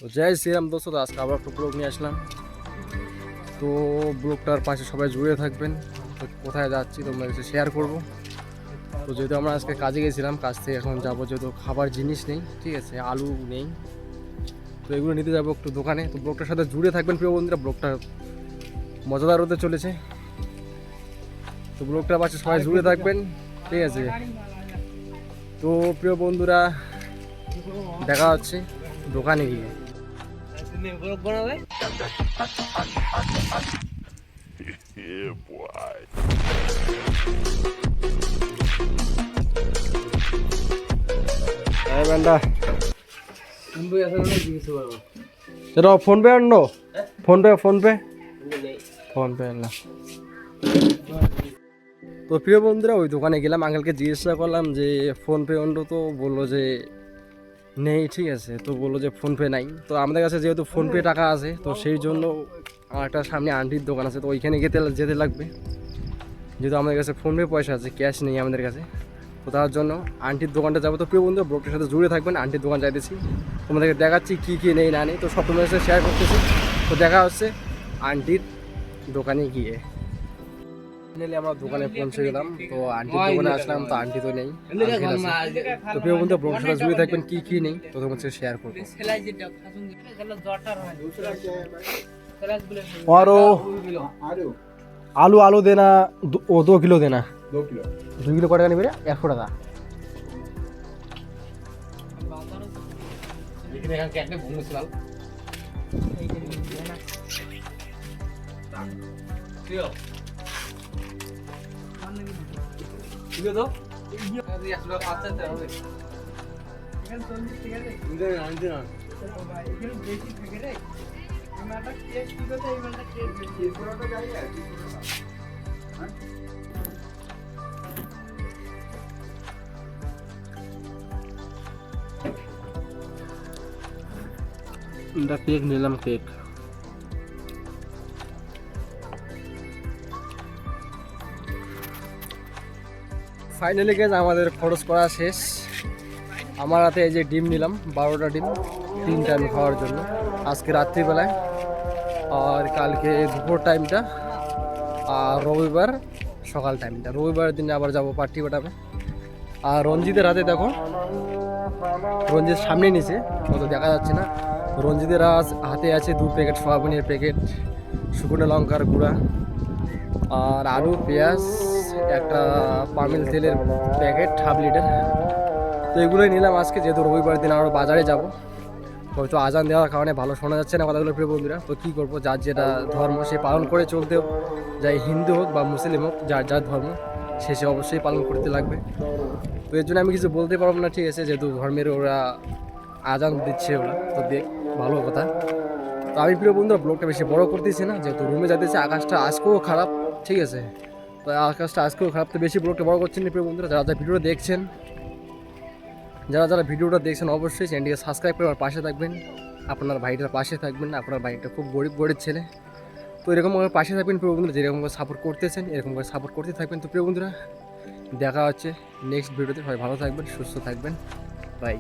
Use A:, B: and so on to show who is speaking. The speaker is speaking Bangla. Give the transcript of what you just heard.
A: তো জয় শ্রীরাম দোস্ত, তো আজকে আবার একটা ব্লগ নিয়ে আসলাম। তো ব্লগটার পাশে সবাই জুড়ে থাকবেন। তো কোথায় যাচ্ছি তোমরা কাছে শেয়ার করব। তো যেহেতু আমরা আজকে কাজে গেছিলাম, কাজ থেকে এখন যাবো, যেহেতু খাবার জিনিস নেই, ঠিক আছে, আলু নেই, তো এগুলো নিতে যাবো একটু দোকানে। তো ব্লগটার সাথে জুড়ে থাকবেন প্রিয় বন্ধুরা, ব্লগটা মজাদার হতে চলেছে। তো ব্লগটার পাশে সবাই জুড়ে থাকবেন, ঠিক আছে। তো প্রিয় বন্ধুরা, দেখা হচ্ছে দোকানে গিয়ে।
B: Yeah, boy.
A: चलो फोन पे आनो, फोन पे আনলাম। তো প্রিয় বন্ধুরা, ওই দোকানে গেলাম, আঙ্কেলকে জিজ্ঞাসা করলাম যে ফোন পে অন্য, তো বললো যে নেই, ঠিক আছে। তো বললো যে ফোন পে নাই। তো আমাদের কাছে যেহেতু ফোন পে টাকা আছে, তো সেই জন্য একটা সামনে আন্টির দোকান আছে, তো ওইখানে যেতে লাগবে, যেহেতু আমাদের কাছে ফোন পে পয়সা আছে, ক্যাশ নেই আমাদের কাছে। তো তার জন্য আন্টির দোকানটা যাবো। তো প্রিয় বন্ধু, ব্লগটার সাথে জুড়ে থাকবেন। আন্টির দোকান যাইতেছি, তোমাদেরকে দেখাচ্ছি কী কী নেই না নেই, তো সব তোমাদের সাথে শেয়ার করতেছি। তো দেখা হচ্ছে আন্টির দোকানে গিয়ে। ফাইনালি আমরা দোকানে পৌঁছে গেলাম। তো আন্টির দোকানে আসলাম, তো আন্টি তো নেই, আঙ্কেল আছে। তো প্রিয় বন্ধু, ব্লগটার সাথে জুড়ে থাকবেন, কী কী নেই তো তোমাদের সাথে শেয়ার করবো। और आलू आलू देना, 2 किलो देना। 2 किलो कट निबे 100 টাকা। কেক নিলাম, কেক। ফাইনালি গেছে আমাদের খরচ করা শেষ। আমার হাতে এই যে ডিম নিলাম, 12টা ডিম, 3 টাইম খাওয়ার জন্য আজকে রাত্রিবেলায়, আর কালকে দুপুর টাইমটা, আর রবিবার সকাল টাইমটা। রবিবার দিনে আবার যাবো পার্টি বাটাবে। আর রঞ্জিতের হাতে দেখো, রঞ্জিত সামনে নিচে অত দেখা যাচ্ছে না, রঞ্জিতের হাতে আছে 2 প্যাকেট সয়াবিনের প্যাকেট, শুকনো লঙ্কার গুঁড়া, আর আলু, পেঁয়াজ, একটা পামিল তেলের প্যাকেট 1/2 লিটার। তো এগুলোই নিলাম আজকে, যেহেতু রবিবার দিন আরও বাজারে যাব। হয়তো আজান দেওয়ার কারণে ভালো শোনা যাচ্ছে না কথাগুলো প্রিয় বন্ধুরা। তো কী করবো, যার যেটা ধর্ম সে পালন করে চলতে, যাই হিন্দু হোক বা মুসলিম হোক, যার যার ধর্ম সে অবশ্যই পালন করতে লাগবে। তো এর জন্য আমি কিছু বলতে পারবো না, ঠিক আছে, যেহেতু ধর্মের ওরা আজান দিচ্ছে ওরা, তো দেখ, ভালো কথা। তো আমি প্রিয় বন্ধুরা ব্লগটা বেশি বড় করতেছি না, যেহেতু রুমে যাইতেছে, আকাশটা আজকেও খারাপ, ঠিক আছে। তো আকাশটা আজকেও খারাপ, তো বেশি ব্লগটা বড় করছেন না প্রিয় বন্ধুরা। যারা ভিডিওটা দেখছেন, যারা ভিডিওটা দেখছেন, অবশ্যই চ্যানেলটিকে সাবস্ক্রাইব করে আমার পাশে থাকবেন, আপনার ভাইটার পাশে থাকবেন। আপনার ভাইটা খুব গরিব ছেলে, তো এরকমভাবে পাশে থাকবেন প্রিয় বন্ধুরা। যেরকমভাবে সাপোর্ট করতেছেন, এরকমভাবে সাপোর্ট করতে থাকবেন। তো প্রিয় বন্ধুরা, দেখা হচ্ছে নেক্সট ভিডিওতে। সবাই ভালো থাকবেন, সুস্থ থাকবেন, বাই।